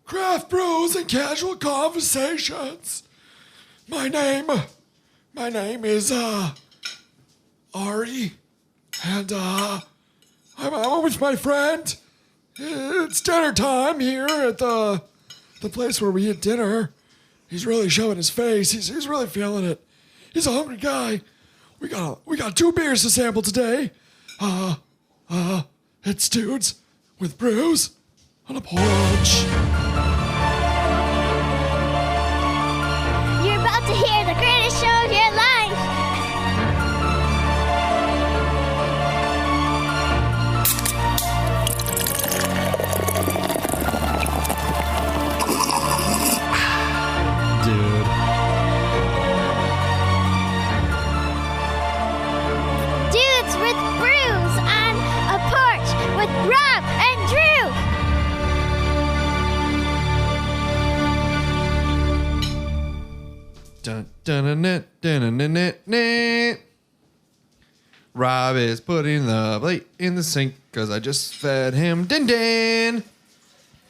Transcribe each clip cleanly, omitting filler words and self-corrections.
craft brews and casual conversations. My name is Ari, and I'm with my friend. It's dinner time here at the place where we eat dinner. He's really showing his face. He's really feeling it. He's a hungry guy. We got 2 beers to sample today. It's Dudes with Brews on a Porch. You're about to hear the greatest show of your life. Dude. Dudes with Brews on a porch with Rob and Drew. Dun, dun, dun, dun, dun, dun, dun, dun. Rob is putting the plate in the sink because I just fed him din din.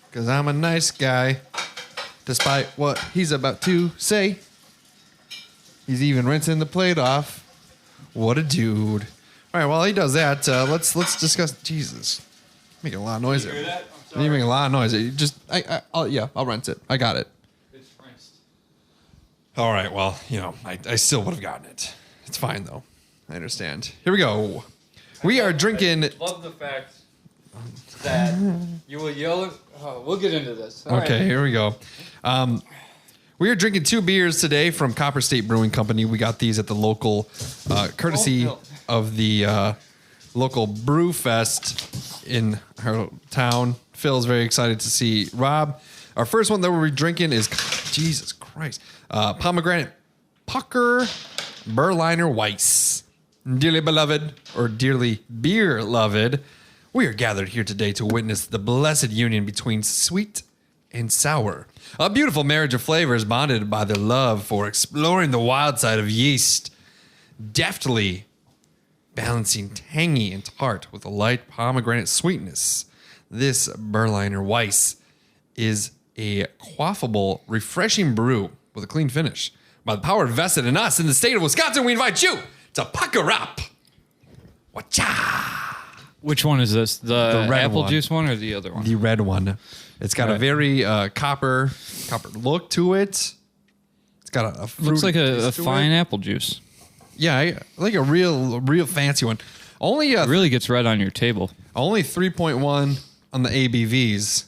Because I'm a nice guy, despite what he's about to say. He's even rinsing the plate off. What a dude. All right, while he does that, let's discuss. Jesus, making a lot of noise there. You're making a lot of noise. You just, I'll rinse it. I got it. It's rinsed. All right, well, I still would have gotten it. It's fine, though. I understand. Here we go. We are drinking. I love the fact that you will yell. We'll get into this. All Okay, right. here we go. We are drinking 2 beers today from Copper State Brewing Company. We got these at the local, courtesy of the local Brew Fest in our town. Phil's very excited to see Rob. Our first one that we're drinking is, Jesus Christ, Pomegranate Pucker Berliner Weiss. Dearly beloved, or dearly beer-loved, we are gathered here today to witness the blessed union between sweet and sour. A beautiful marriage of flavors bonded by their love for exploring the wild side of yeast, deftly balancing tangy and tart with a light pomegranate sweetness. This Berliner Weiss is a quaffable, refreshing brew with a clean finish. By the power vested in us in the state of Wisconsin, we invite you to pucker up. Wacha! Which one is this? The red apple one. juice one or the other one? The red one. It's got a Right. very copper look to it. It's got a fruity Looks like a taste to fine it. apple juice. Yeah, like a real fancy one. Only It really gets red on your table. only 3.1 on the ABVs.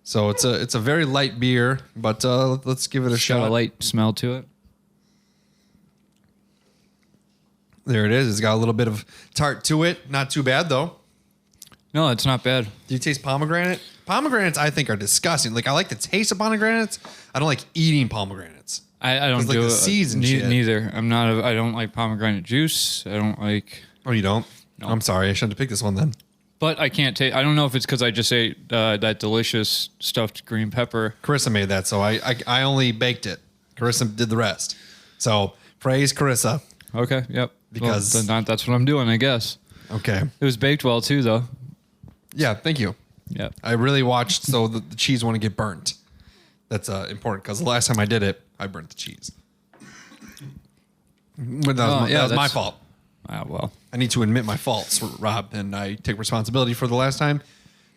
So it's a very light beer, but let's give it a Got shot. a light smell to it. There it is. It's got a little bit of tart to it. Not too bad though. No, it's not bad. Do you taste pomegranate? Pomegranates, I think, are disgusting. Like, I like the taste of pomegranates. I don't like eating pomegranates. I don't 'Cause, like, do the it. seeds and shit. Neither. I don't like pomegranate juice. I don't like. Oh, you don't? No. I'm sorry. I shouldn't have picked this one then. But I can't taste. I don't know if it's because I just ate that delicious stuffed green pepper. Carissa made that, so I only baked it. Carissa did the rest. So praise Carissa. Okay. Yep. Because- well, then that's what I'm doing, I guess. Okay. It was baked well too, though. Yeah, thank you. Yep. I really watched so the cheese wouldn't get burnt. That's important because the last time I did it, I burnt the cheese. But that was my fault. Ah, well. I need to admit my faults, Rob, and I take responsibility for the last time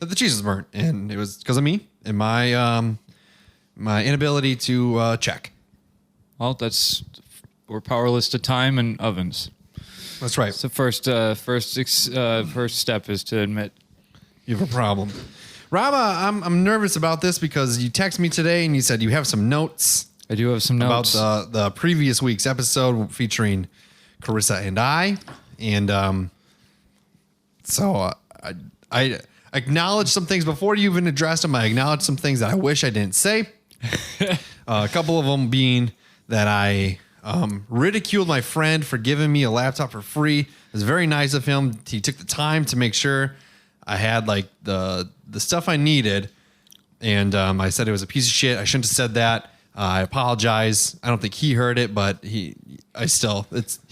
that the cheese was burnt, and it was because of me and my my inability to check. Well, we're powerless to time and ovens. That's right. It's the first step is to admit. You have a problem. Rob, I'm nervous about this because you texted me today and you said you have some notes I do have some notes. about the previous week's episode featuring Carissa and I. And so I acknowledged some things before you even addressed them. I acknowledged some things that I wish I didn't say. A couple of them being that I ridiculed my friend for giving me a laptop for free. It was very nice of him. He took the time to make sure I had like the stuff I needed. And I said it was a piece of shit. I shouldn't have said that. I apologize. I don't think he heard it, but he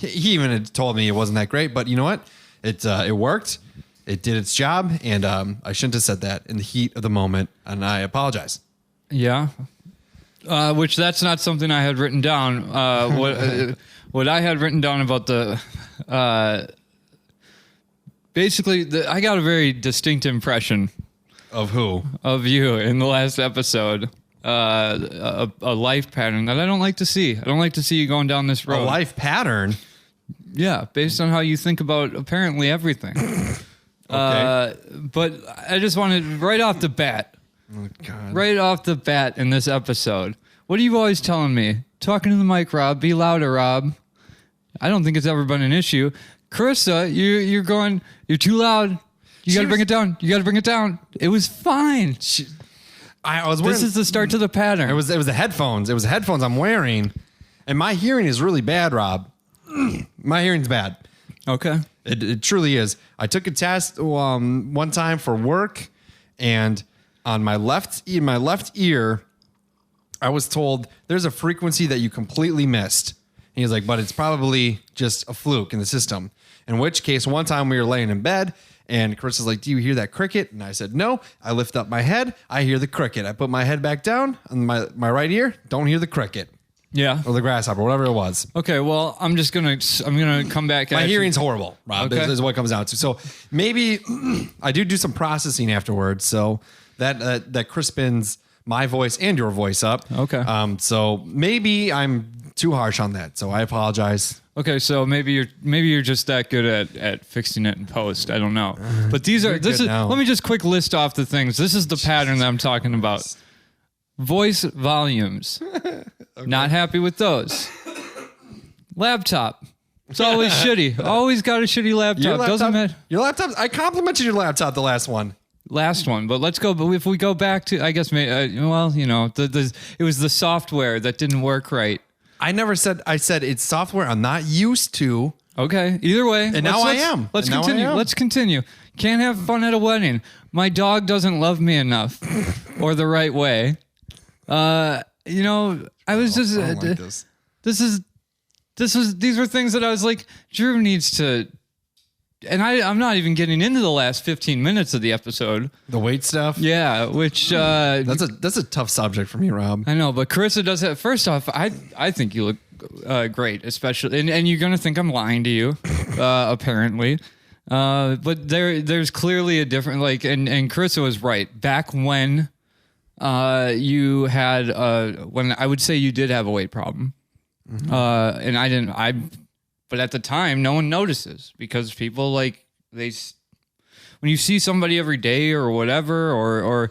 even had told me it wasn't that great. But you know what? It worked. It did its job, and I shouldn't have said that in the heat of the moment. And I apologize. Yeah. Which that's not something I had written down. What I had written down about basically, I got a very distinct impression Of who? of you in the last episode. A life pattern that I don't like to see. I don't like to see you going down this A road. life pattern? Yeah, based on how you think about apparently everything. Okay. But I just wanted right off the bat. Oh, God. Right off the bat in this episode, what are you always telling me? Talking to the mic, Rob. Be louder, Rob. I don't think it's ever been an issue. Carissa, you're going, you're too loud. You got to bring it down. You got to bring it down. It was fine. I was wearing, This is the start to the pattern. It was the headphones. It was the headphones I'm wearing. And my hearing is really bad, Rob. My hearing's bad. Okay. It truly is. I took a test one time for work, and on my left ear, I was told there's a frequency that you completely missed. And he was like, but it's probably just a fluke in the system. In which case, one time we were laying in bed, and Chris was like, do you hear that cricket? And I said, no. I lift up my head. I hear the cricket. I put my head back down on my right ear. Don't hear the cricket Yeah. or the grasshopper, whatever it was. Okay. Well, I'm gonna come back. My at you. hearing's horrible, Rob. Okay. Is what it comes down to. So maybe I do some processing afterwards. So that crispens my voice and your voice up. Okay. So maybe I'm too harsh on that. So I apologize. Okay, so maybe you're just that good at fixing it in post. I don't know. But let me just quick list off the things. This is the pattern that I'm talking about. Voice volumes. Okay. Not happy with those. Laptop. It's always shitty. Always got a shitty laptop. Doesn't matter. Your laptop. I complimented your laptop the last one. Last one, but let's go. But if we go back to, I guess, it was the software that didn't work right. I said it's software I'm not used to. Okay. Either way. And now I am. Let's And now continue. I am. Let's continue. Can't have fun at a wedding. My dog doesn't love me enough or the right way. I was just, I don't like this. these were things that I was like, Drew needs to, and I'm not even getting into the last 15 minutes of the episode. The weight stuff. Yeah. Which, That's a tough subject for me, Rob. I know, but Carissa does have. First off, I think you look great, especially, and you're gonna think I'm lying to you, apparently. But there's clearly a different and Carissa was right. Back when you had when I would say you did have a weight problem, and I didn't. But at the time, no one notices because people when you see somebody every day or whatever, or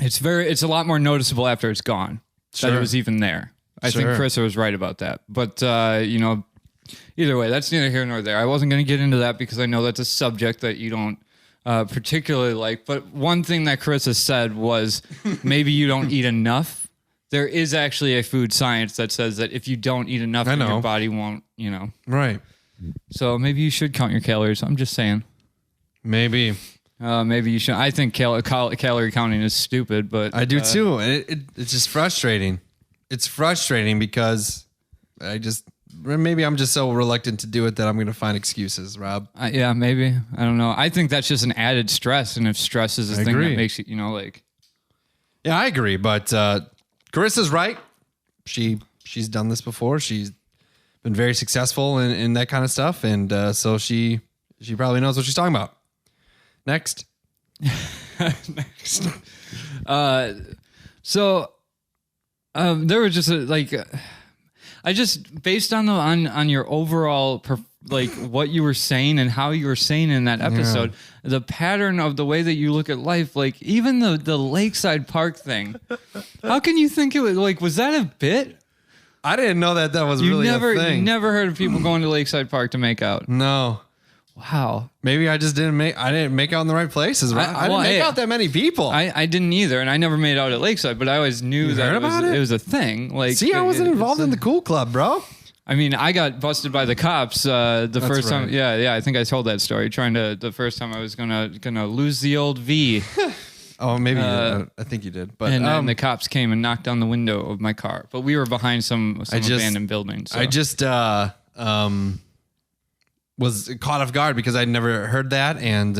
it's a lot more noticeable after it's gone that it was even there. I think Carissa was right about that. But, either way, that's neither here nor there. I wasn't going to get into that because I know that's a subject that you don't particularly like. But one thing that Carissa said was maybe you don't eat enough. There is actually a food science that says that if you don't eat enough, then your body won't, Right. So maybe you should count your calories. I'm just saying. Maybe. Maybe you should. I think calorie counting is stupid, but I do too. And it's just frustrating. It's frustrating because maybe I'm just so reluctant to do it that I'm going to find excuses, Rob. Yeah, maybe. I don't know. I think that's just an added stress. And if stress is a thing that makes you, Yeah, I agree. But Carissa's right. She's done this before. She's been very successful in that kind of stuff. And so she probably knows what she's talking about. Next. Next. So there was just I just based on your overall what you were saying and how you were saying in that episode, the pattern of the way that you look at life, even the Lakeside Park thing. How can you think it was that a bit? I didn't know that was really a thing. You never heard of people going to Lakeside Park to make out. No. Wow. Maybe I just didn't make out in the right places. Right? I didn't make out that many people. I didn't either, and I never made out at Lakeside, but I always knew that it was a thing. See, I wasn't involved in the cool club, bro. I mean, I got busted by the cops the first time. Yeah, I think I told that story. The first time I was gonna lose the old V. Oh, maybe you did. I think you did. But and the cops came and knocked on the window of my car. But we were behind some abandoned building. So. I just was caught off guard because I'd never heard that, and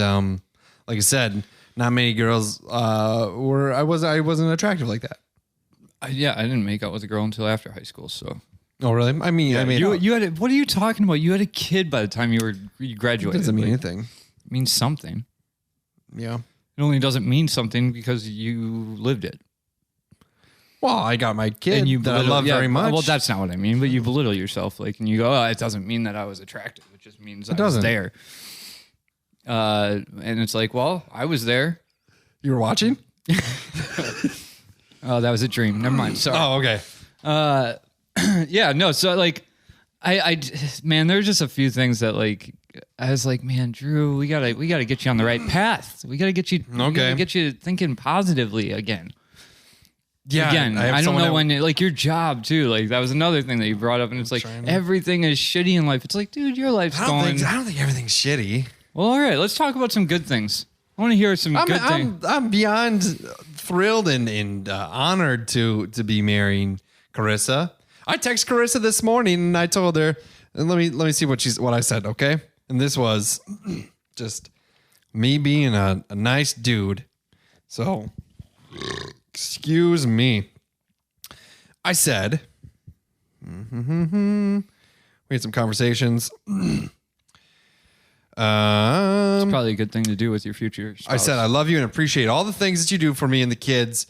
like I said, not many girls were. I wasn't attractive like that. I didn't make out with a girl until after high school. So. Oh really? I mean, you had. What are you talking about? You had a kid by the time you graduated. It doesn't mean anything. It means something. Yeah. It only doesn't mean something because you lived it. Well, I got my kid And you that I love very much. Well, that's not what I mean, but you belittle yourself. Like, and you go, it doesn't mean that I was attractive. It just means I was there. And it's like, well, I was there. You were watching? Oh, that was a dream. Never mind. Sorry. Oh, okay. Yeah, no. So like, man, there's just a few things that like, I was like, man, Drew, we gotta get you on the right path. We gotta get you, get you thinking positively again. Yeah. Again, I don't know when, like your job too. Like that was another thing that you brought up, and it's like everything is shitty in life. It's like, dude, your life's going. I don't think everything's shitty. Well, all right, let's talk about some good things. I want to hear some good things. I'm beyond thrilled and honored to be marrying Carissa. I text Carissa this morning and I told her, and let me see what I said, okay? And this was just me being a nice dude. So, excuse me. I said, we had some conversations. It's probably a good thing to do with your future spouse. I said, I love you and appreciate all the things that you do for me and the kids.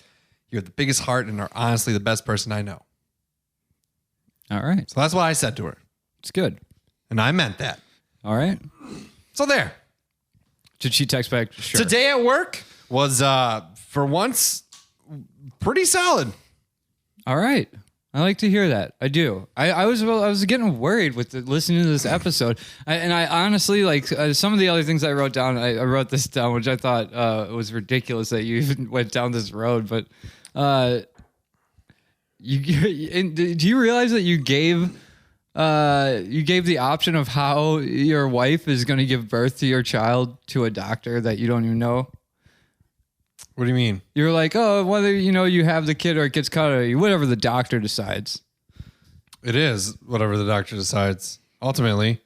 You have the biggest heart and are honestly the best person I know. All right. So that's what I said to her. It's good. And I meant that. All right. So there. Did she text back? Sure. Today at work was, for once, pretty solid. All right. I like to hear that. I do. I was getting worried with listening to this episode. I honestly, like some of the other things I wrote down, I wrote this down, which I thought was ridiculous that you even went down this road. But do you realize that you gave the option of how your wife is going to give birth to your child to a doctor that you don't even know? What do you mean? You're like, oh, whether you have the kid or it gets cut or whatever the doctor decides. It is whatever the doctor decides. Ultimately,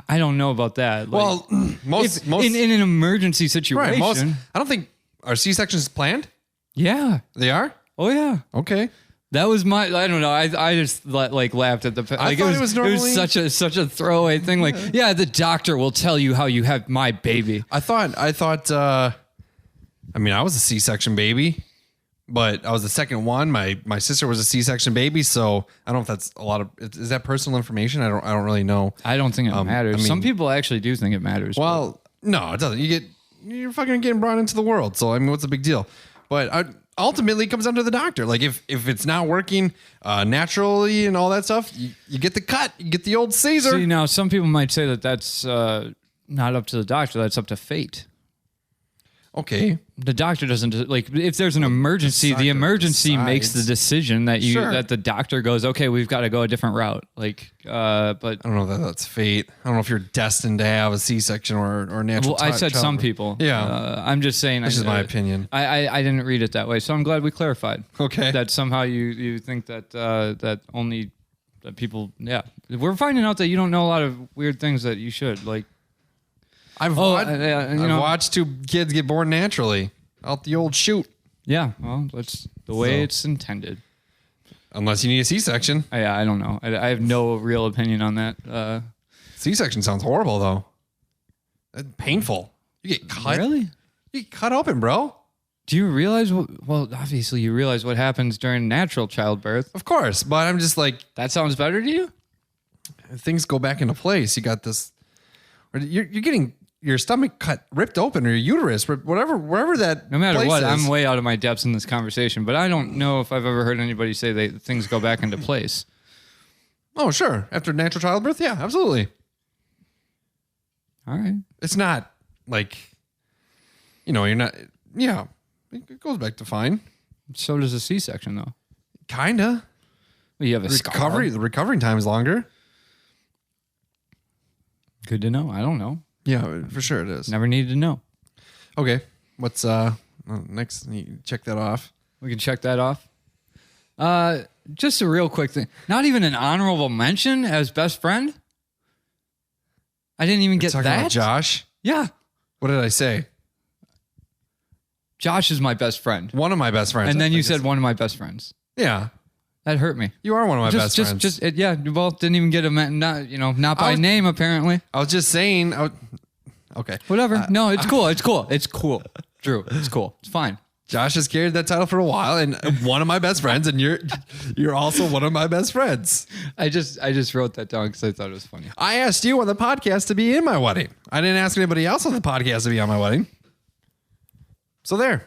I don't know about that. Like, well, most in an emergency situation, right, I don't think our C-sections planned. Yeah, they are. Oh yeah. Okay. That was my. I don't know. I just like laughed at the. Like, I thought it was normally, it was such a throwaway thing. Like, yeah, the doctor will tell you how you have my baby. I thought. I mean, I was a C-section baby, but I was the second one. My sister was a C-section baby, so I don't know if that's a lot of. Is that personal information? I don't really know. I don't think it matters. I mean, some people actually do think it matters. Well, no, it doesn't. You're fucking getting brought into the world. So I mean, what's the big deal? But ultimately, it comes down to the doctor. Like if it's not working naturally and all that stuff, you get the cut. You get the old Caesar. See, now some people might say that that's not up to the doctor. That's up to fate. Okay. The doctor doesn't like if there's an emergency, the emergency makes the decision that that the doctor goes, okay, we've got to go a different route. Like, but I don't know that that's fate. I don't know if you're destined to have a C-section or natural. Well, I said some people. Yeah. I'm just saying. This is my opinion. I didn't read it that way, so I'm glad we clarified. Okay. That somehow you think that that only that people. Yeah, we're finding out that you don't know a lot of weird things that you should like. I've watched two kids get born naturally out the old chute. Yeah, well, that's the way it's intended. Unless you need a C-section. Yeah, I don't know. I have no real opinion on that. C-section sounds horrible, though. Painful. You get cut. Really? You get cut open, bro. Do you realize well, obviously you realize what happens during natural childbirth. Of course, but I'm just like... That sounds better to you? Things go back into place. You got this... You're getting... Your stomach ripped open, or your uterus, wherever that. No matter what, is. I'm way out of my depths in this conversation, but I don't know if I've ever heard anybody say that things go back into place. Oh, sure. After natural childbirth, yeah, absolutely. All right. It's not like, you're not. Yeah, it goes back to fine. So does a C-section, though. Kinda. Well, you have a recovery. The recovering time is longer. Good to know. I don't know. Yeah, for sure it is. Never needed to know. Okay. What's next? You check that off. We can check that off. Just a real quick thing. Not even an honorable mention as best friend? I didn't even get that. About Josh? Yeah. What did I say? Josh is my best friend. One of my best friends. And then I you think said one of my best friends. Yeah. That hurt me. You are one of my best friends. Yeah, you both didn't even get not by name, apparently. I was just saying. Okay. Whatever. No, it's cool. It's cool. It's cool. Drew, it's cool. It's fine. Josh has carried that title for a while, and one of my best friends, and you're also one of my best friends. I just wrote that down because I thought it was funny. I asked you on the podcast to be in my wedding. I didn't ask anybody else on the podcast to be on my wedding. So there.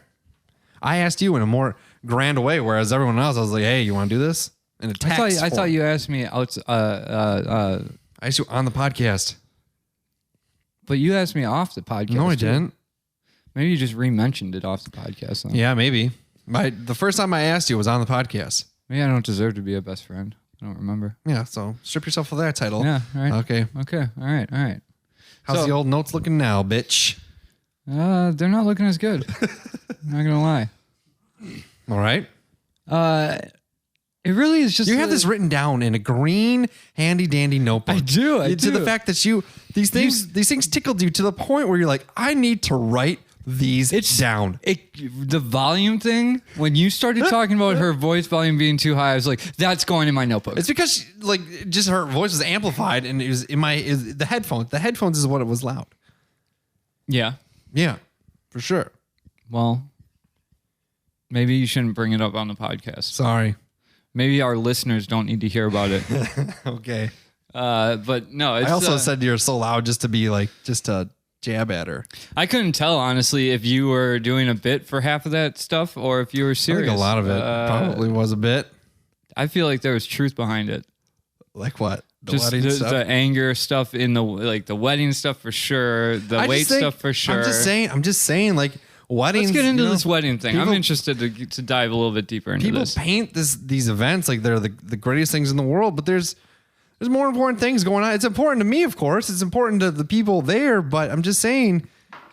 I asked you in a more grand way, whereas everyone else, I was like, "Hey, you want to do this?" In a text. I thought you asked me out. I asked you on the podcast. But you asked me off the podcast. No, I too. didn't. Maybe you just re-mentioned it off the podcast. Though. Yeah, maybe. The first time I asked you was on the podcast. Maybe I don't deserve to be a best friend. I don't remember. Yeah, so strip yourself of that title. Yeah, all right. Okay. Okay, all right, all right. How's the old notes looking now, bitch? They're not looking as good. I'm not gonna lie. All right. It really is just You have this written down in a green, handy dandy notebook. I do. I To do. the fact that these things tickled you to the point where you're like, I need to write these down. The volume thing, when you started talking about her voice volume being too high, I was like, that's going in my notebook. It's because just her voice was amplified and it was the headphones. The headphones is what it was loud. Yeah. Yeah, for sure. Well, maybe you shouldn't bring it up on the podcast. Sorry. Maybe our listeners don't need to hear about it. Okay. But no, it's, I also said you're so loud just to jab at her. I couldn't tell, honestly, if you were doing a bit for half of that stuff or if you were serious. I think a lot of it probably was a bit. I feel like there was truth behind it. Like what? Just the anger stuff in the wedding stuff for sure. The weight stuff for sure. I'm just saying like weddings. Let's get into this wedding thing. I'm interested to dive a little bit deeper into this. People paint these events like they're the greatest things in the world, but there's more important things going on. It's important to me, of course. It's important to the people there, but I'm just saying,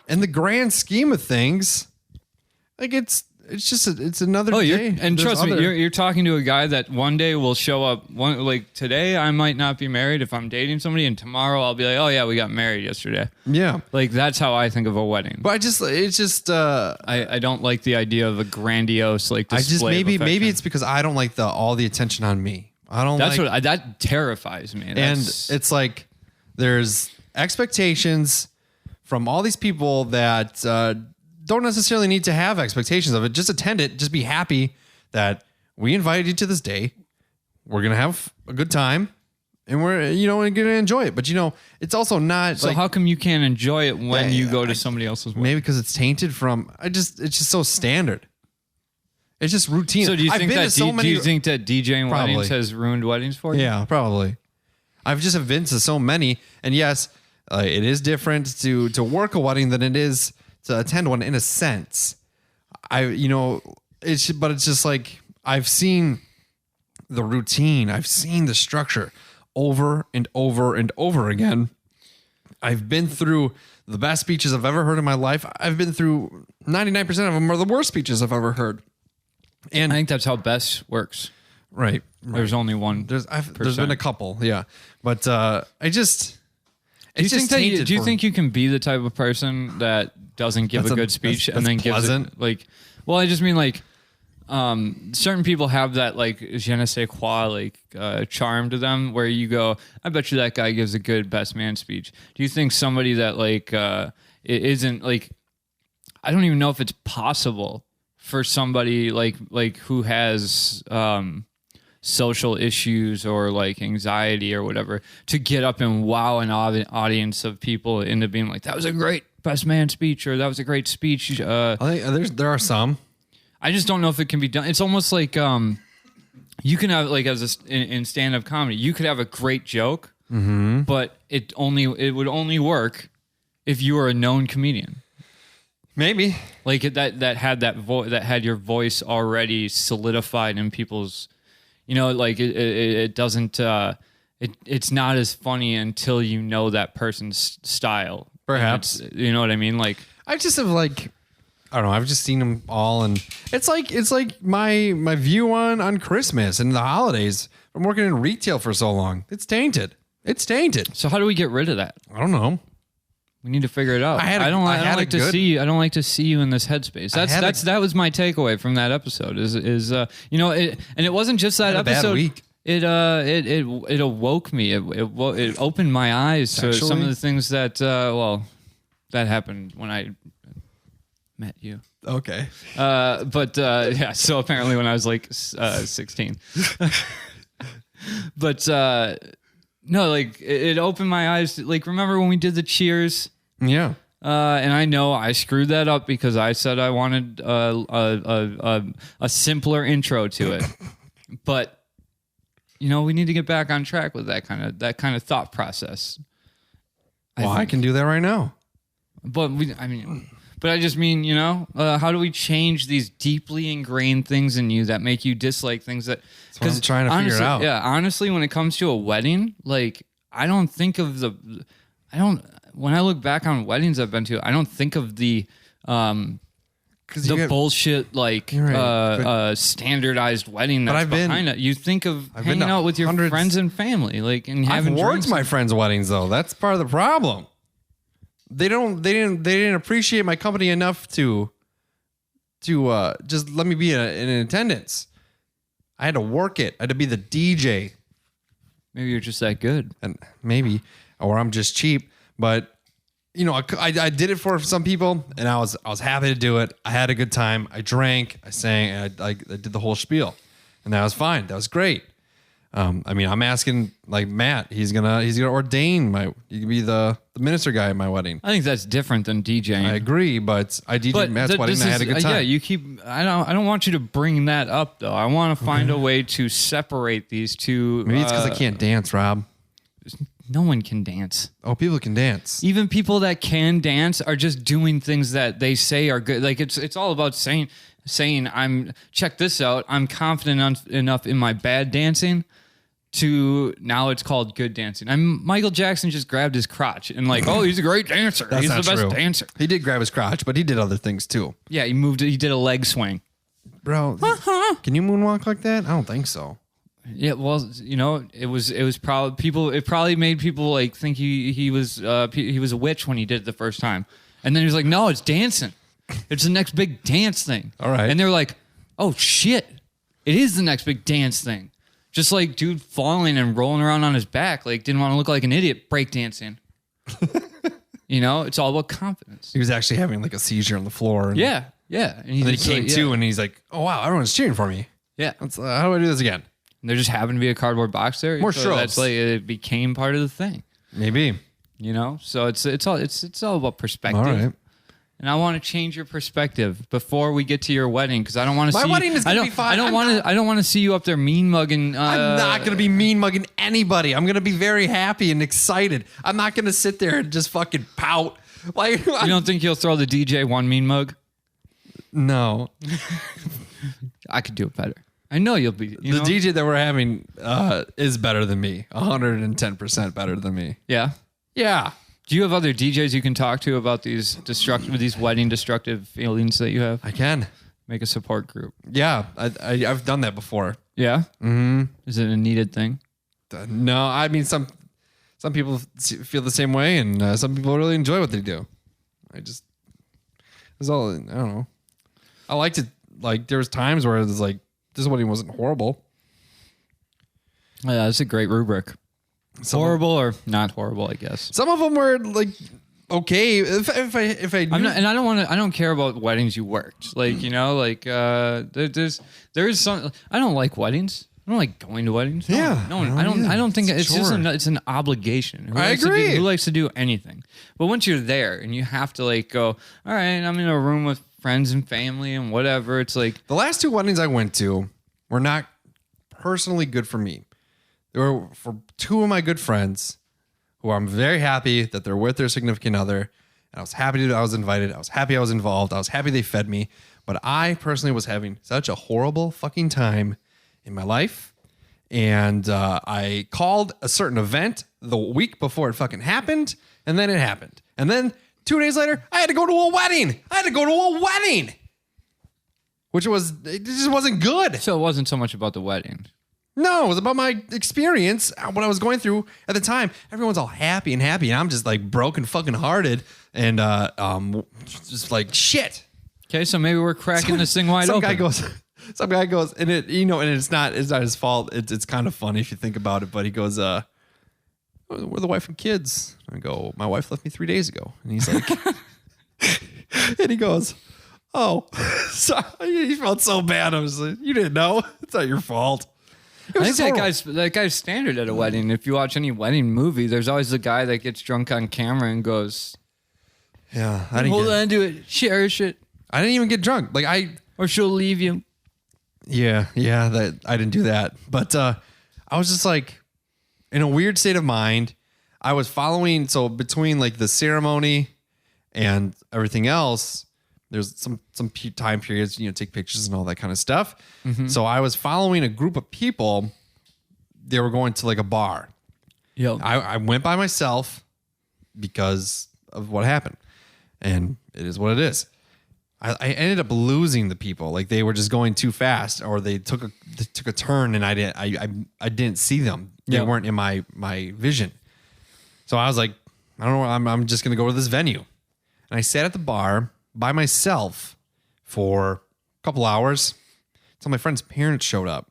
in the grand scheme of things, like it's another day. And trust me, you're talking to a guy that one day will show up. Like today, I might not be married if I'm dating somebody, and tomorrow I'll be like, oh yeah, we got married yesterday. Yeah, like that's how I think of a wedding. But I don't like the idea of a grandiose display. Maybe it's because I don't like all the attention on me. That terrifies me. And it's like there's expectations from all these people that don't necessarily need to have expectations of it. Just attend it. Just be happy that we invited you to this day. We're going to have a good time and we're going to enjoy it. But it's also not so how come you can't enjoy it when you go to somebody else's wedding? Maybe because it's tainted from, it's just so standard. It's just routine. So do you think that DJing weddings has ruined weddings for you? Yeah, probably. I've just been to so many, and yes, it is different to work a wedding than it is to attend one in a sense. It's just like I've seen the routine, I've seen the structure over and over and over again. I've been through the best speeches I've ever heard in my life. I've been through 99% of them are the worst speeches I've ever heard. And I think that's how best works. Right. There's only one. There's been a couple, yeah. But do you think you can be the type of person that doesn't give a good speech and then gives it well, I just mean certain people have that je ne sais quoi charm to them where you go, I bet you that guy gives a good best man speech. Do you think somebody that it isn't I don't even know if it's possible for somebody who has social issues or anxiety or whatever to get up and wow an audience of people into being like, that was a great best man speech or that was a great speech. I think there are some. I just don't know if it can be done. It's almost like you can have in stand-up comedy, you could have a great joke, but it would only work if you were a known comedian. Maybe that had your voice already solidified in people's, it doesn't, it's not as funny until you know that person's style. Perhaps. You know what I mean? I just have I don't know. I've just seen them all, and it's like my view on Christmas and the holidays. I'm working in retail for so long. It's tainted. So how do we get rid of that? I don't know. We need to figure it out. I don't like to see you in this headspace. That was my takeaway from that episode. You know, and it wasn't just that episode. Bad week. It awoke me. It opened my eyes to some of the things that that happened when I met you. Okay. Yeah. So apparently when I was like 16. But no, like it opened my eyes. Like, remember when we did the cheers? Yeah. And I know I screwed that up because I said I wanted a simpler intro to it. But you know, we need to get back on track with that kind of thought process. I can do that right now. But I just mean, you know, how do we change these deeply ingrained things in you that make you dislike things that? That's what I'm trying to figure it out. Yeah, honestly, when it comes to a wedding, like when I look back on weddings I've been to, I don't think of the bullshit standardized wedding that's behind it. You think of hanging out with your friends and family, like, and having drinks. I've worked my friends' weddings though. That's part of the problem. They didn't appreciate my company enough to just let me be in attendance. I had to work it. I had to be the DJ. Maybe you're just that good. And maybe, or I'm just cheap. But you know, I did it for some people, and I was happy to do it. I had a good time. I drank, I sang, and I did the whole spiel, and that was fine. That was great. I mean, I'm asking like Matt. He's gonna ordain he can be the minister guy at my wedding. I think that's different than DJing. I agree, but I DJed Matt's wedding. And I had a good time. Yeah, I don't want you to bring that up though. I want to find a way to separate these two. Maybe it's because I can't dance, Rob. No one can dance. Oh, people can dance. Even people that can dance are just doing things that they say are good. Like it's all about saying check this out. I'm confident enough in my bad dancing to now it's called good dancing. Michael Jackson just grabbed his crotch and like, oh, he's a great dancer. He's the best dancer. He did grab his crotch, but he did other things too. Yeah, he did a leg swing. Bro, can you moonwalk like that? I don't think so. Yeah, well, you know, it was probably people. It probably made people like think he was a witch when he did it the first time, and then he was like, no, it's dancing. It's the next big dance thing. All right, and they're like, oh shit, it is the next big dance thing. Just like dude falling and rolling around on his back, like didn't want to look like an idiot breakdancing. You know, it's all about confidence. He was actually having like a seizure on the floor. And yeah. And then he came to, and he's like, "Oh wow, everyone's cheering for me." Yeah. How do I do this again? And there just happened to be a cardboard box there. More so strokes. That's like it became part of the thing. Maybe. You know, so it's all about perspective. All right. And I want to change your perspective before we get to your wedding because I don't want to see my wedding is gonna be fine. I don't want to see you up there mean mugging. I'm not gonna be mean mugging anybody. I'm gonna be very happy and excited. I'm not gonna sit there and just fucking pout. Like, you don't think you'll throw the DJ one mean mug? No. I could do it better. I know you'll be. The DJ that we're having is better than me. 110% better than me. Yeah. Yeah. Do you have other DJs you can talk to about these wedding destructive feelings that you have? I can. Make a support group. Yeah, I've done that before. Yeah? Mm-hmm. Is it a needed thing? No, I mean, some people feel the same way, and some people really enjoy what they do. I don't know. I liked it. Like, there was times where it was like, this wedding wasn't horrible. Yeah, that's a great rubric. Horrible or not horrible, I guess. Some of them were like okay. If I knew. I don't care about weddings you worked. Like, you know, like there's some. I don't like weddings. I don't like going to weddings. Yeah. I don't think it's just it's an obligation. I agree. Who likes to do anything? But once you're there and you have to like go, all right, I'm in a room with friends and family and whatever. It's like the last two weddings I went to were not personally good for me. They were for two of my good friends who I'm very happy that they're with their significant other. And I was happy that I was invited. I was happy I was involved. I was happy they fed me. But I personally was having such a horrible fucking time in my life. And I called a certain event the week before it fucking happened. And then it happened. And then 2 days later, I had to go to a wedding. Which it just wasn't good. So it wasn't so much about the wedding. No, it was about my experience, what I was going through at the time. Everyone's all happy, and I'm just like broken fucking hearted and just like shit. Okay, so maybe we're cracking this thing wide open. Some guy goes, and it's not his fault. It's kind of funny if you think about it, but he goes, "We're the wife and kids." I go, "My wife left me 3 days ago," and he's like, and he goes, "Oh, sorry." He felt so bad. I was like, "You didn't know. It's not your fault." I think that guy's standard at a wedding. If you watch any wedding movie, there's always the guy that gets drunk on camera and goes, "Yeah, hold on to it, cherish it." I didn't even get drunk. Or she'll leave you. Yeah, that I didn't do that. But I was just like in a weird state of mind. I was following, so between like the ceremony and everything else, there's some time periods, take pictures and all that kind of stuff. Mm-hmm. So I was following a group of people. They were going to like a bar. Yep. I went by myself because of what happened. And it is what it is. I ended up losing the people. Like they were just going too fast, or they took a turn, and I didn't see them. They weren't in my vision. So I was like, I don't know. I'm just gonna go to this venue, and I sat at the bar by myself for a couple hours until my friend's parents showed up,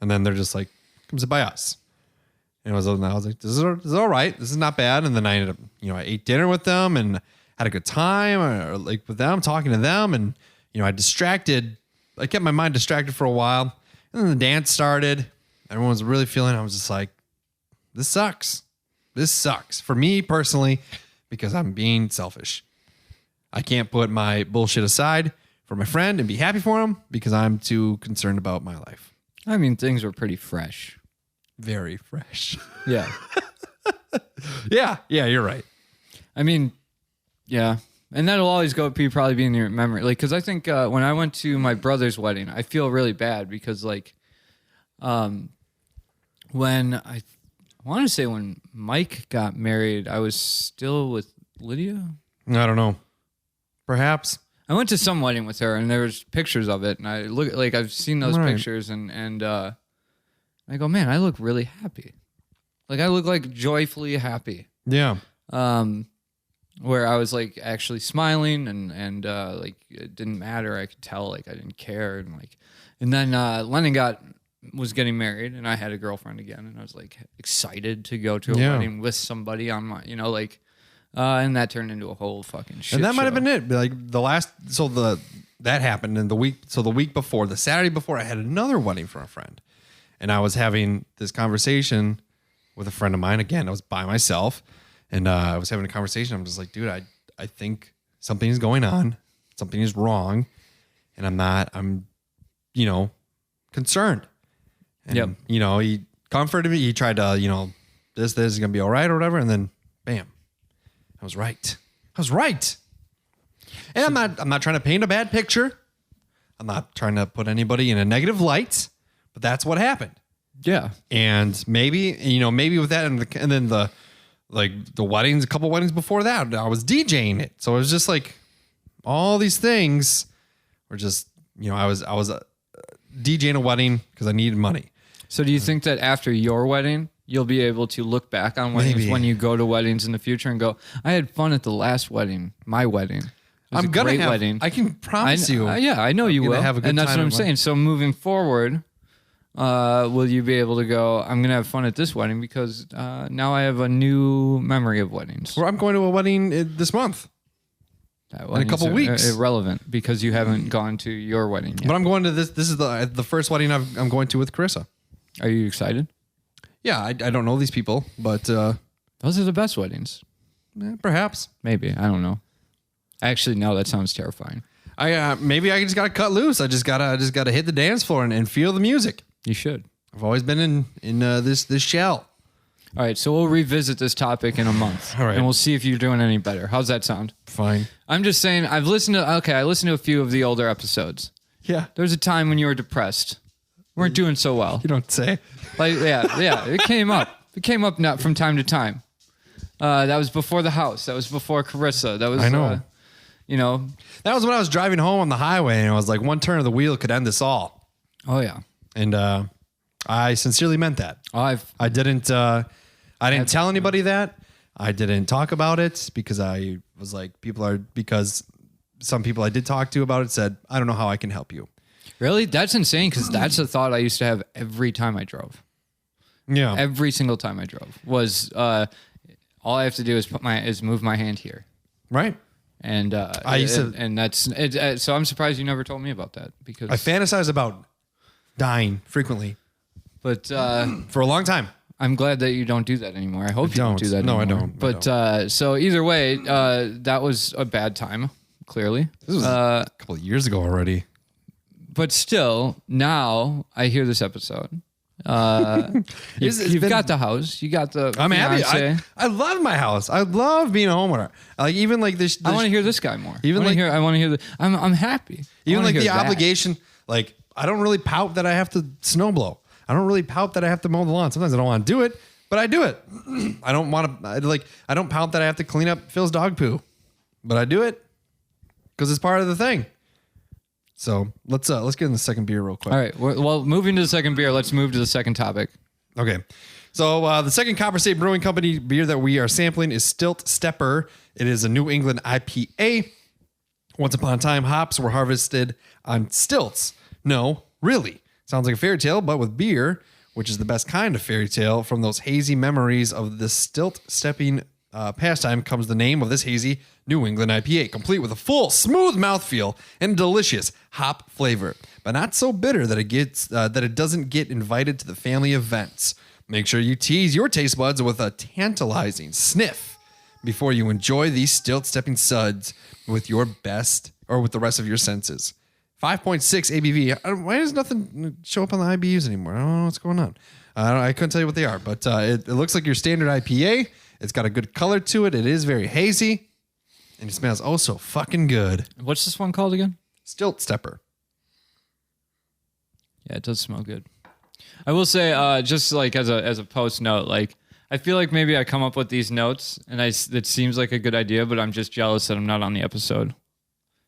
and then they're just like, "Come sit by us." And I was like, "This is all right. This is not bad." And then I ended up, I ate dinner with them and had a good time, or like with them, talking to them. And, I kept my mind distracted for a while. And then the dance started. Everyone was really feeling it. I was just like, this sucks. This sucks for me personally, because I'm being selfish. I can't put my bullshit aside for my friend and be happy for him because I'm too concerned about my life. I mean, things were pretty fresh. Very fresh. Yeah. Yeah, you're right. I mean, yeah. And that'll always probably be in your memory. Like, because I think when I went to my brother's wedding, I feel really bad because, like, when I want to say when Mike got married, I was still with Lydia. I don't know. Perhaps. I went to some wedding with her, and there was pictures of it, and I look like I've seen those pictures, and I go, man, I look really happy. Like I look like joyfully happy. Yeah. Where I was like actually smiling and like it didn't matter. I could tell like I didn't care, and then Lennon was getting married, and I had a girlfriend again, and I was like excited to go to a wedding with somebody on my, and that turned into a whole fucking shit. And that might have been it. Like that happened, and the week before, the Saturday before, I had another wedding for a friend, and I was having this conversation with a friend of mine. Again, I was by myself. And I was having a conversation. I'm just like, dude, I think something is going on. Something is wrong. And I'm concerned. And, he comforted me. He tried to, this is going to be all right or whatever. And then, bam, I was right. And I'm not trying to paint a bad picture. I'm not trying to put anybody in a negative light. But that's what happened. Yeah. And maybe with that and then the weddings, a couple weddings before that, I was DJing it. So it was just like all these things were just, I was DJing a wedding because I needed money. So do you think that after your wedding, you'll be able to look back on weddings when you go to weddings in the future and go, I had fun at the last wedding, my wedding. I'm going to have, wedding. I can promise you. I know you will. Have a good and that's time what I'm saying. So moving forward, will you be able to go, I'm going to have fun at this wedding because now I have a new memory of weddings. Well, I'm going to a wedding this month. In a couple weeks. Irrelevant because you haven't gone to your wedding yet. But I'm going to this. This is the first wedding I'm going to with Carissa. Are you excited? Yeah, I don't know these people, but those are the best weddings. Perhaps. Maybe. I don't know. Actually, no, that sounds terrifying. Maybe I just got to cut loose. I just gotta hit the dance floor and feel the music. You should. I've always been in this shell. All right, so we'll revisit this topic in a month. All right. And we'll see if you're doing any better. How's that sound? Fine. I'm just saying, I listened to a few of the older episodes. Yeah. There was a time when you were depressed. Weren't doing so well. You don't say. Like, yeah, it came up. It came up not from time to time. That was before the house. That was before Carissa. That was, I know. That was when I was driving home on the highway, and I was like, one turn of the wheel could end this all. Oh, yeah. And I sincerely meant that. I didn't tell anybody that. I didn't talk about it because I was like, because some people I did talk to about it said, I don't know how I can help you. Really? That's insane because that's a thought I used to have every time I drove. Yeah. Every single time I drove was all I have to do is move my hand here. Right. And that's it. So I'm surprised you never told me about that because I fantasize about dying frequently, but for a long time. I'm glad that you don't do that anymore. I hope you don't do that No, anymore. I don't. But so either way, that was a bad time, clearly. This was a couple of years ago already. But still, now I hear this episode. You've got the house. You got the. I'm happy. fiance. I love my house. I love being a homeowner. Like even like this. I want to hear this guy more. Even I want to hear. I'm happy. Even like the obligation. Like I don't really pout that I have to snow blow. I don't really pout that I have to mow the lawn. Sometimes I don't want to do it, but I do it. I don't want to. I don't pout that I have to clean up Phil's dog poo, but I do it because it's part of the thing. So let's get in the second beer real quick. All right. Well, moving to the second beer, let's move to the second topic. Okay. So the second Copper State Brewing Company beer that we are sampling is Stilt Stepper. It is a New England IPA. Once upon a time, hops were harvested on stilts. No, really. Sounds like a fairy tale, but with beer, which is the best kind of fairy tale. From those hazy memories of the stilt stepping pastime comes the name of this hazy New England IPA, complete with a full, smooth mouthfeel and delicious hop flavor, but not so bitter that it doesn't get invited to the family events. Make sure you tease your taste buds with a tantalizing sniff before you enjoy these stilt stepping suds with your best or with the rest of your senses. 5.6 ABV. Why does nothing show up on the IBUs anymore? I don't know what's going on. I couldn't tell you what they are, but it looks like your standard IPA. It's got a good color to it. It is very hazy. And it smells oh so fucking good. What's this one called again? Stilt Stepper. Yeah, it does smell good. I will say, just like as a post note, like I feel like maybe I come up with these notes and it seems like a good idea, but I'm just jealous that I'm not on the episode.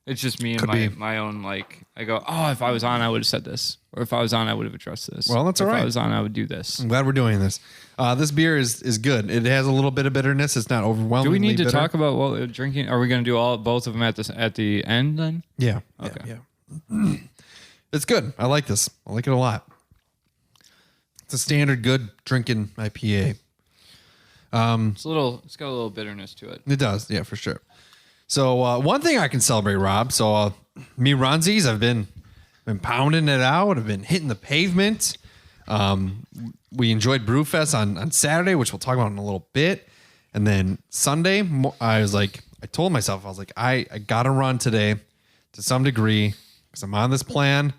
It's just me and my own, like, I go, oh, if I was on, I would have said this. Or if I was on, I would have addressed this. Well, that's all right. If I was on, I would do this. I'm glad we're doing this. This beer is good. It has a little bit of bitterness. It's not overwhelmingly Do we need to bitter. talk about what we're drinking? Are we going to do both of them at the end then? Yeah. Okay. Yeah. It's good. I like this. I like it a lot. It's a standard good drinking IPA. It's got a little bitterness to it. It does. Yeah, for sure. So one thing I can celebrate, Rob. So me Ronzies, I've been pounding it out. I've been hitting the pavement. We enjoyed Brewfest on Saturday, which we'll talk about in a little bit. And then Sunday, I told myself, I got to run today to some degree because I'm on this plan.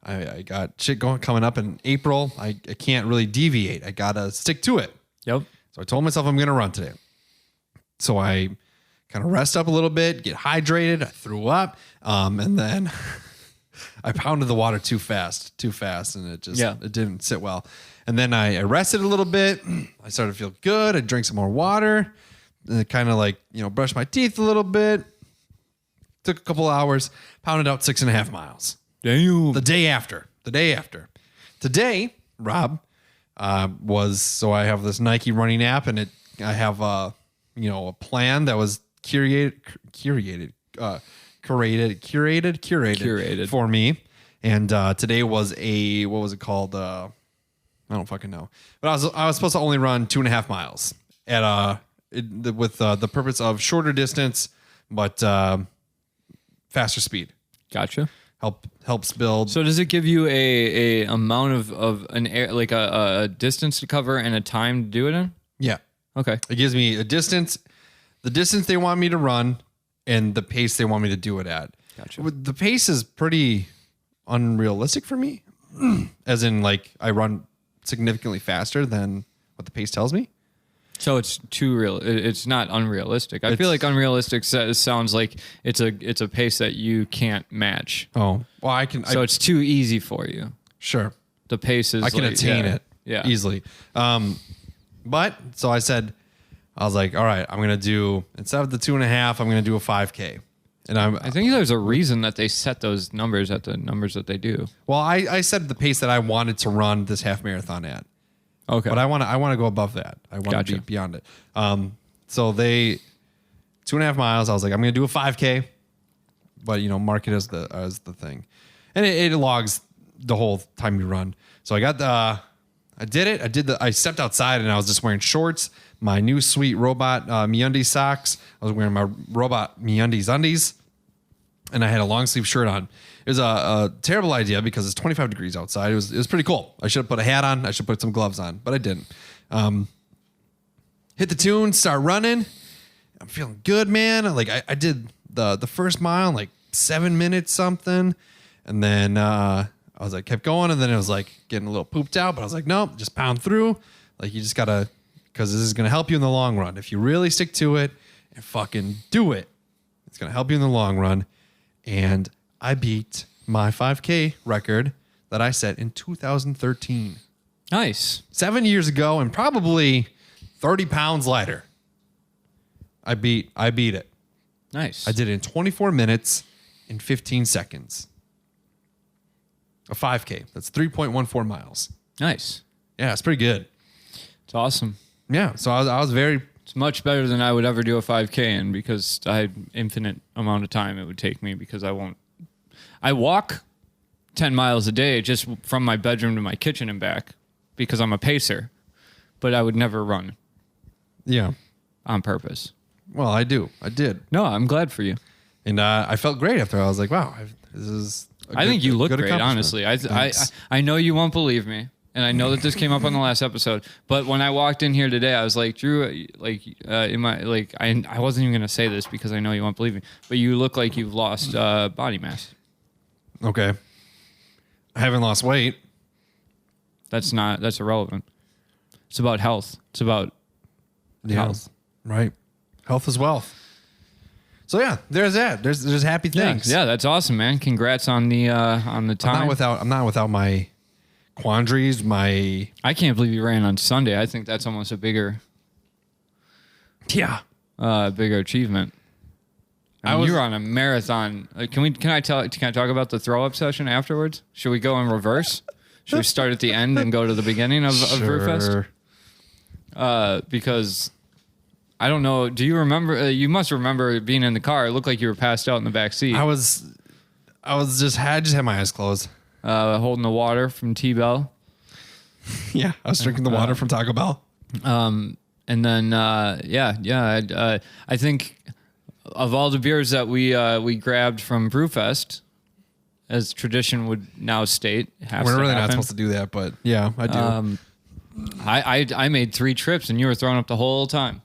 I got shit coming up in April. I can't really deviate. I got to stick to it. Yep. So I told myself I'm going to run today. So I kind of rest up a little bit, get hydrated. I threw up. And then I pounded the water too fast. And it didn't sit well. And then I rested a little bit. I started to feel good. I drank some more water. And kind of brushed my teeth a little bit. Took a couple hours, pounded out 6.5 miles. Damn. The day after. Today, Rob, so I have this Nike running app, and I have a plan that was curated for me. And today was what was it called? I don't fucking know. But I was supposed to only run 2.5 miles with the purpose of shorter distance, but faster speed. Gotcha. Helps build. So does it give you a amount of an air, like a distance to cover and a time to do it in? Yeah. Okay. It gives me a distance, the distance they want me to run, and the pace they want me to do it at. Gotcha. The pace is pretty unrealistic for me, as in I run significantly faster than what the pace tells me. So it's too real. It's not unrealistic. I feel like unrealistic sounds like it's a pace that you can't match. Oh, well, I can. So it's too easy for you. Sure. The pace is. I can attain it. Yeah. Easily. But so I was like, all right, I'm gonna do, instead of the 2.5, I'm gonna do a 5K, And I think there's a reason that they set those numbers at the numbers that they do. well, I set the pace that I wanted to run this half marathon at. Okay. But I want to go above that. I want to Gotcha. be beyond it. So they 2.5 miles. I was like, I'm going to do a 5K, but mark it as the thing, and it logs the whole time you run. So I did it. I stepped outside and I was just wearing shorts, my new sweet robot MeUndies socks. I was wearing my robot MeUndies undies, and I had a long sleeve shirt on. It was a terrible idea because it's 25 degrees outside. It was pretty cold. I should have put a hat on. I should put some gloves on, but I didn't. Hit the tune, start running. I'm feeling good, man. Like I did the first mile in like 7 minutes something, and then I was like kept going, and then it was like getting a little pooped out, but I was like, nope, just pound through. Like you just gotta, because this is gonna help you in the long run. If you really stick to it and fucking do it, it's gonna help you in the long run. And I beat my 5K record that I set in 2013. Nice. 7 years ago, and probably 30 pounds lighter. I beat it. Nice. I did it in 24 minutes and 15 seconds. A 5K. That's 3.14 miles. Nice. Yeah, it's pretty good. It's awesome. Yeah, so I was very... It's much better than I would ever do a 5K in because I had infinite amount of time it would take me because I walk 10 miles a day just from my bedroom to my kitchen and back because I'm a pacer, but I would never run Yeah. on purpose. Well, I did. No, I'm glad for you. And I felt great after. I was like, wow, this is... I think you look great, accomplishment. honestly. I know you won't believe me, and I know that this came up on the last episode. But when I walked in here today, I was like, Drew, I wasn't even gonna say this because I know you won't believe me. But you look like you've lost body mass. Okay. I haven't lost weight. That's irrelevant. It's about health. It's about health. Right. Health is wealth. So yeah, there's that. There's happy things. Yeah, that's awesome, man. Congrats on the time. I'm not without my quandaries. I can't believe you ran on Sunday. I think that's almost a bigger achievement. You were on a marathon. Can I talk about the throw up session afterwards? Should we go in reverse? Should we start at the end and go to the beginning of Brewfest? Because I don't know. Do you remember? You must remember being in the car. It looked like you were passed out in the back seat. I just had my eyes closed. Holding the water from T-Bell. Yeah, I was drinking the water from Taco Bell. And then I think of all the beers that we grabbed from Brewfest, as tradition would now state, We're really not supposed to do that, but yeah, I do. I made 3 trips and you were throwing up the whole time.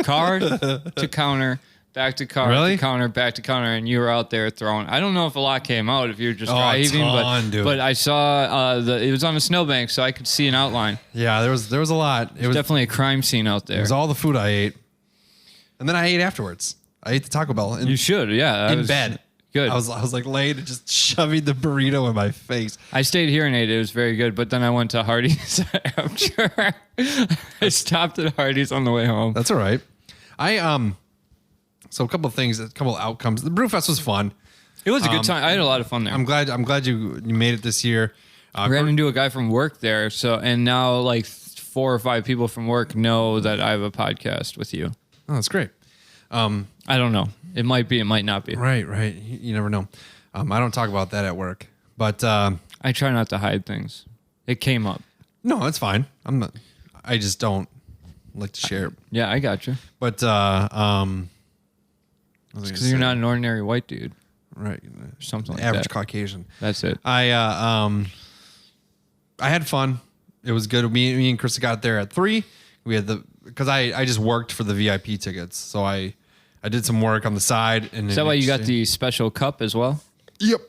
Car to counter, back to car, Really? to counter, back to counter, and you were out there throwing. I don't know if a lot came out if you were just dry a heaving, ton, dude. but I saw it was on a snowbank, so I could see an outline. Yeah, there was a lot. It was Definitely a crime scene out there. It was all the food I ate, and then I ate afterwards. I ate the Taco Bell. You should, yeah. In bed. Good. I was like laid and just shoving the burrito in my face. I stayed here and ate it. It was very good, but then I went to Hardee's after. I stopped at Hardee's on the way home. That's all right. So a couple of outcomes. The Brewfest was fun. It was a good time. I had a lot of fun there. I'm glad you made it this year. Ran into a guy from work there, and now like 4 or 5 people from work know that I have a podcast with you. Oh, that's great. I don't know. It might be. It might not be. Right. You never know. I don't talk about that at work, but I try not to hide things. It came up. no, that's fine. I'm not. I just don't like to share. Yeah, I got you. But Because you're not an ordinary white dude. right. Something like Average that. Caucasian. That's it. I had fun. It was good. Me and Krista got there at 3. We had because I just worked for the VIP tickets, so I did some work on the side. And Is that why you got the special cup as well? Yep.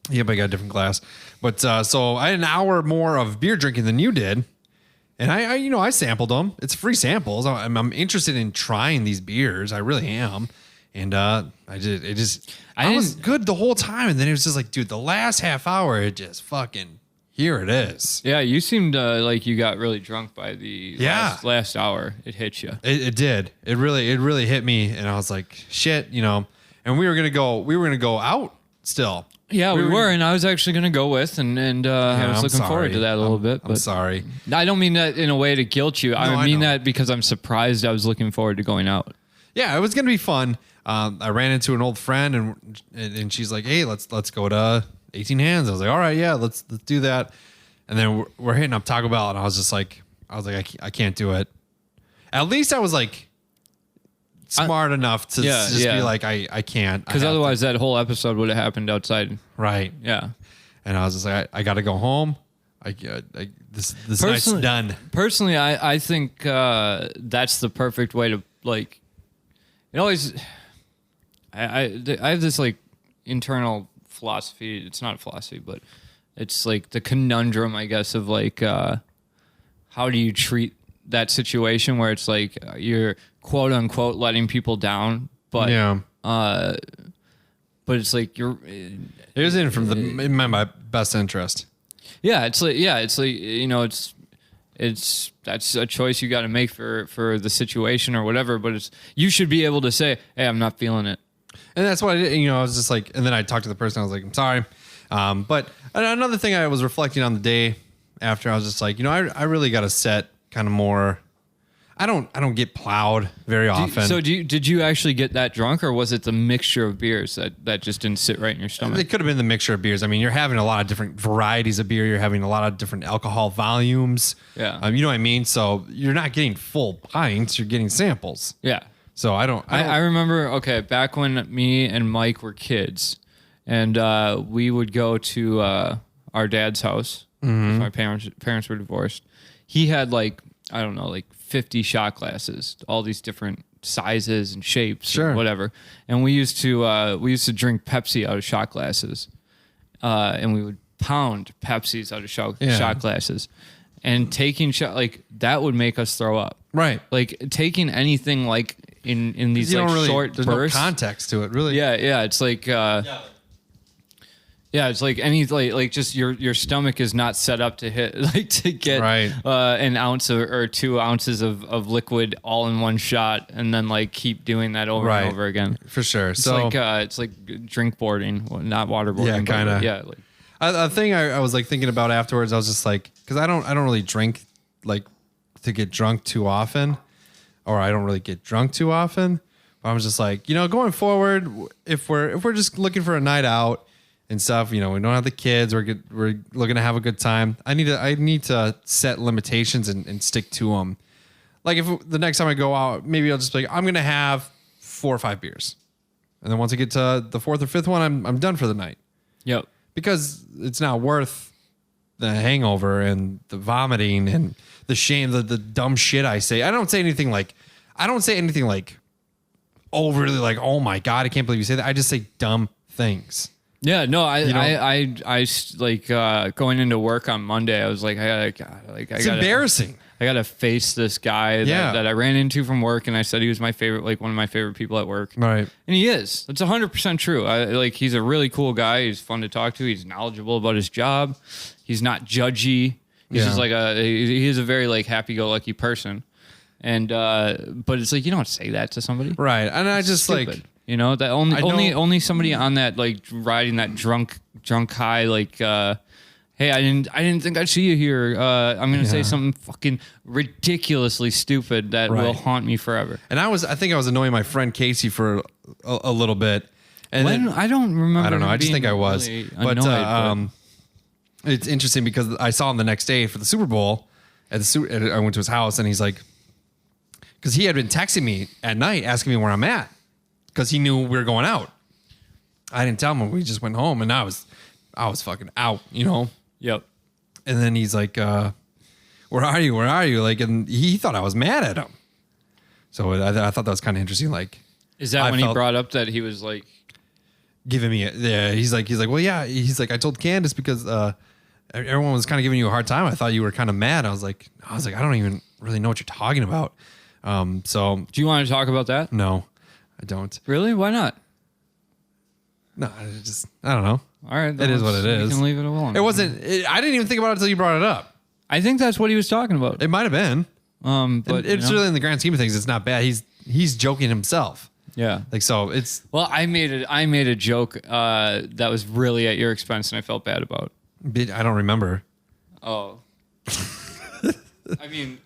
I got a different glass. But so I had an hour more of beer drinking than you did. And I sampled them. It's free samples. I'm interested in trying these beers. I really am. And I was good the whole time. And then it was just like, dude, the last half hour, it just fucking, here it is. Yeah, you seemed like you got really drunk by the last hour. It hit you. It did. It really hit me. And I was like, shit, and we were gonna go out still. Yeah, we were, and I was actually going to go with, and I was looking forward to that a little bit. But I'm sorry. I don't mean that in a way to guilt you. I mean know. that because I'm surprised I was looking forward to going out. Yeah, it was gonna be fun. I ran into an old friend, and she's like, "Hey, let's go to 18 Hands." I was like, "All right, yeah, let's do that." And then we're hitting up Taco Bell, and I was like, I can't do it. At least I was like smart enough to just be like, I can't. Because otherwise that whole episode would have happened outside. Right. Yeah. And I was just like, I got to go home. This night's done. Personally, I think that's the perfect way to like. It always. I have this like internal philosophy. It's not a philosophy, but it's like the conundrum, I guess, of like how do you treat that situation where it's like you're quote unquote letting people down, but but it's like you're. It was in my best interest. Yeah, it's like you know, it's that's a choice you got to make for the situation or whatever. But you should be able to say, "Hey, I'm not feeling it," and that's what I did. You know, I was just like, and then I talked to the person. I was like, "I'm sorry," but another thing I was reflecting on the day after, I was just like, you know, I really got to set kind of more. I don't get plowed very often. Did you actually get that drunk, or was it the mixture of beers that just didn't sit right in your stomach? It could have been the mixture of beers. I mean, you're having a lot of different varieties of beer. You're having a lot of different alcohol volumes. Yeah. You know what I mean? So you're not getting full pints. You're getting samples. Yeah. So I remember, back when me and Mike were kids, and we would go to our dad's house. Mm-hmm. My parents were divorced. He had like 50 shot glasses, all these different sizes and shapes, and whatever. And we used to drink Pepsi out of shot glasses, and we would pound Pepsis out of shot glasses. And taking shot like that would make us throw up. Right. Like taking anything like in these like short there's bursts. No context to it, really. Yeah. It's like. Yeah, it's like any like just your stomach is not set up to hit like to get an ounce or 2 ounces of liquid all in one shot and then like keep doing that over and over again. For sure. It's like drink boarding, well, not waterboarding. Yeah, kind of. Yeah. Like, a thing I was like thinking about afterwards. I was just like, because I don't really drink like to get drunk too often, or I don't really get drunk too often. But I was just like, you know, going forward, if we're just looking for a night out and stuff, you know, we don't have the kids. We're looking to have a good time. I need to set limitations and stick to them. Like if the next time I go out, maybe I'll just be like, I'm gonna have 4 or 5 beers, and then once I get to the 4th or 5th one, I'm done for the night. Yep. Because it's not worth the hangover and the vomiting and the shame, the dumb shit I say. I don't say anything like overly like, oh my God, I can't believe you say that. I just say dumb things. Yeah, no, I like going into work on Monday. I was like, it's embarrassing. I got to face this guy that I ran into from work, and I said he was my favorite, like one of my favorite people at work. Right, and he is. It's 100% true. He's a really cool guy. He's fun to talk to. He's knowledgeable about his job. He's not judgy. He's just like he is a very like happy-go-lucky person. And but it's like you don't say that to somebody, right? And I just stupid. Like. You know that only somebody on that like riding that drunk high like hey I didn't think I'd see you here I'm gonna say something fucking ridiculously stupid that will haunt me forever. And I think I was annoying my friend Casey for a little bit. And then, I don't remember. I don't know. I just think I was. Really but annoyed, it's interesting because I saw him the next day for the Super Bowl I went to his house and he's like, because he had been texting me at night asking me where I'm at. Because he knew we were going out. I didn't tell him. We just went home, and I was fucking out, you know. Yep. And then he's like, "Where are you? Where are you?" Like, and he thought I was mad at him. So I thought that was kind of interesting. Like, is that when he brought up that he was like giving me? He's like, well, yeah. He's like, I told Candace because everyone was kind of giving you a hard time. I thought you were kind of mad. I was like, I don't even really know what you're talking about. So do you want to talk about that? No. I don't. Really? Why not? No, I don't know. All right. It is what it is. You can leave it alone. It wasn't, I didn't even think about it until you brought it up. I think that's what he was talking about. It might have been. But it's really in the grand scheme of things, it's not bad. He's joking himself. Yeah. Like, so it's, Well, I made a joke that was really at your expense, and I felt bad about. I don't remember. Oh. I mean,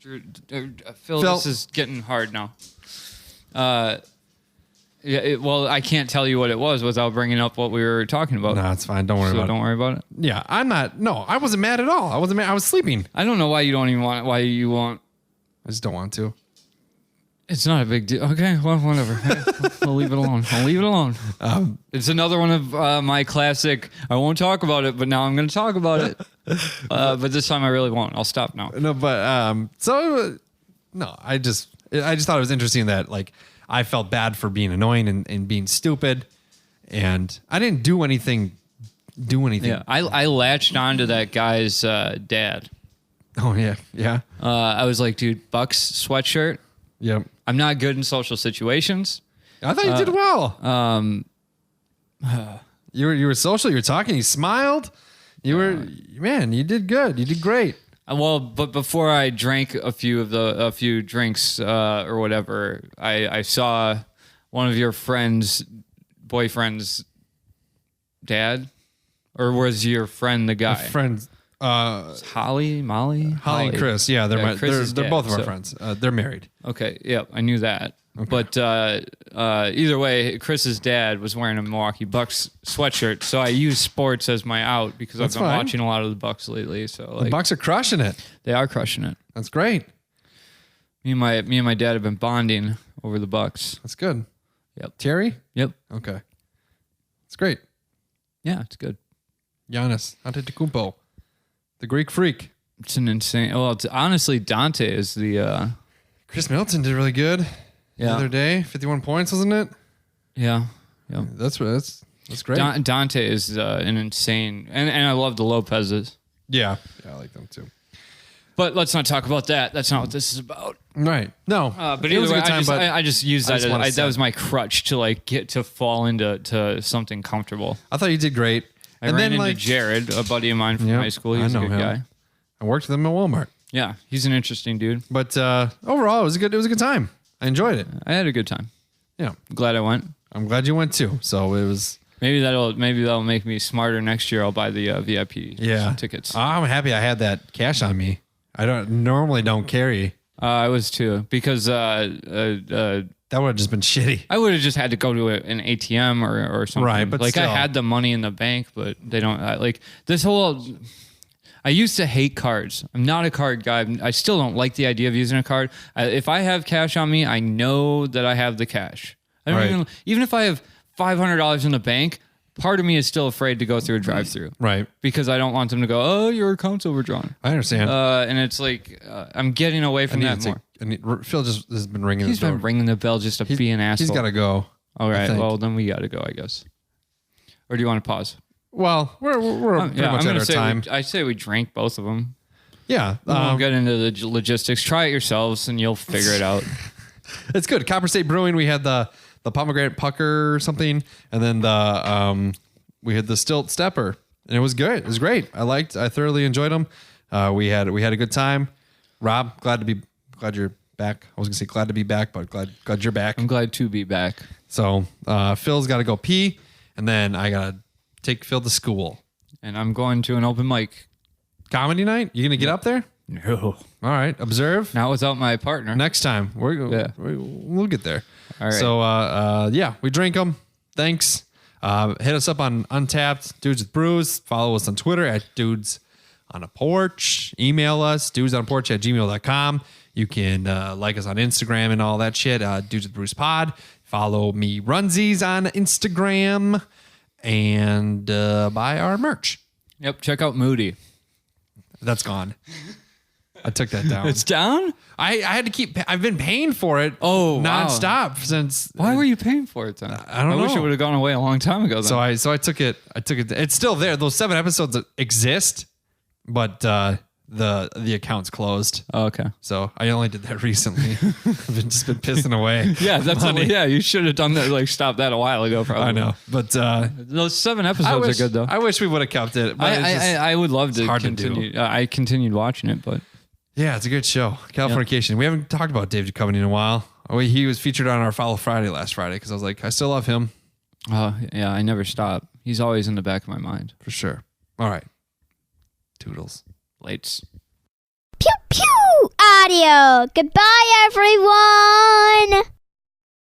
Phil, this is getting hard now. Well, I can't tell you what it was without bringing up what we were talking about. No, it's fine. Don't worry about it. Don't worry about it. Yeah, I'm not. No, I wasn't mad at all. I wasn't mad. I was sleeping. I don't know why you don't even want. Why you want? I just don't want to. It's not a big deal. Okay, well, whatever. I'll leave it alone. It's another one of my classic. I won't talk about it, but now I'm going to talk about it. But this time I really won't. I'll stop now. No, but no. I just thought it was interesting that like I felt bad for being annoying and being stupid, and I didn't do anything. Yeah, I latched onto that guy's dad. Oh yeah. I was like, dude, Buck's sweatshirt. Yep. I'm not good in social situations. I thought you did well. You were social. You were talking. You smiled. You were you did good. You did great. Well, but before I drank a few drinks or whatever, I saw one of your boyfriend's dad, or was your friend the guy? Friends. Holly and Chris. Yeah, they're dad, both of our friends. They're married. Okay, yep, I knew that. Okay. But either way, Chris's dad was wearing a Milwaukee Bucks sweatshirt, so I use sports as my out because I've been watching a lot of the Bucks lately. So like, the Bucks are crushing it. They are crushing it. That's great. Me and my dad have been bonding over the Bucks. That's good. Yep. Terry? Yep. Okay. It's great. Yeah, it's good. Giannis Antetokounmpo, the Greek freak. It's an insane. Well, it's honestly Dante is the. Chris Middleton did really good. Yeah. The other day, 51 points, wasn't it? Yeah. Yeah. That's great. Dante is an insane, and I love the Lopez's. Yeah, I like them too. But let's not talk about that. That's not what this is about. Right. No. But either way, I just used that. That was my crutch to like get to fall into something comfortable. I thought you did great. I ran into Jared, a buddy of mine from high school. He's a good guy. I worked with him at Walmart. Yeah, he's an interesting dude. But overall, it was a good time. I enjoyed it. I had a good time. Yeah, I'm glad I went. I'm glad you went too. So it was. Maybe that'll make me smarter next year. I'll buy the VIP tickets. I'm happy I had that cash on me. I normally don't carry. I was too because that would have just been shitty. I would have just had to go to an ATM or something. Right, but like still. I had the money in the bank, but they don't like this whole. I used to hate cards. I'm not a card guy. I still don't like the idea of using a card. If I have cash on me, I know that I have the cash. I don't even if I have $500 in the bank, part of me is still afraid to go through a drive-through. Right. Because I don't want them to go, oh, your account's overdrawn. I understand. And it's like, I'm getting away from that more. Phil just has been ringing He's been ringing the bell just to be an asshole. He's got to go. All right. Well, then we got to go, I guess. Or do you want to pause? Well, we're pretty much at our time. I say we drank both of them. Yeah. We won't get into the logistics. Try it yourselves and you'll figure it out. It's good. Copper State Brewing, we had the Pomegranate Pucker or something, and then we had the Stilt Stepper, and it was good. It was great. I thoroughly enjoyed them. We had a good time. Rob, glad you're back. I was gonna say glad to be back, but glad you're back. I'm glad to be back. So Phil's got to go pee, and then I gotta take Phil to school. And I'm going to an open mic. Comedy night? You gonna get up there? No. All right. Observe. Not without my partner. Next time we'll get there. All right. So we drink them. Thanks. Hit us up on Untapped Dudes with Brews. Follow us on Twitter at Dudes on a Porch. Email us dudesonporch@gmail.com. You can like us on Instagram and all that shit. Dudes with Brews Pod. Follow me Runsies on Instagram and buy our merch. Yep. Check out Moody. That's gone. I took that down. It's down? I had to keep. I've been paying for it. Nonstop since. Why were you paying for it then? I don't know. I wish it would have gone away a long time ago. Then. So I took it. It's still there. Those 7 episodes exist, but the account's closed. Oh, okay. So I only did that recently. I've just been pissing away. Yeah, that's you should have done that. Like stop that a while ago. Probably. I know, but those 7 episodes are good though. I wish we would have kept it. But I would love to hard continue. To do. I continued watching it, but. Yeah, it's a good show. Californication. We haven't talked about Dave Duchovny in a while. Oh, he was featured on our Follow Friday last Friday because I was like, I still love him. Oh, yeah, I never stop. He's always in the back of my mind. For sure. All right. Toodles. Lates. Pew pew audio. Goodbye, everyone.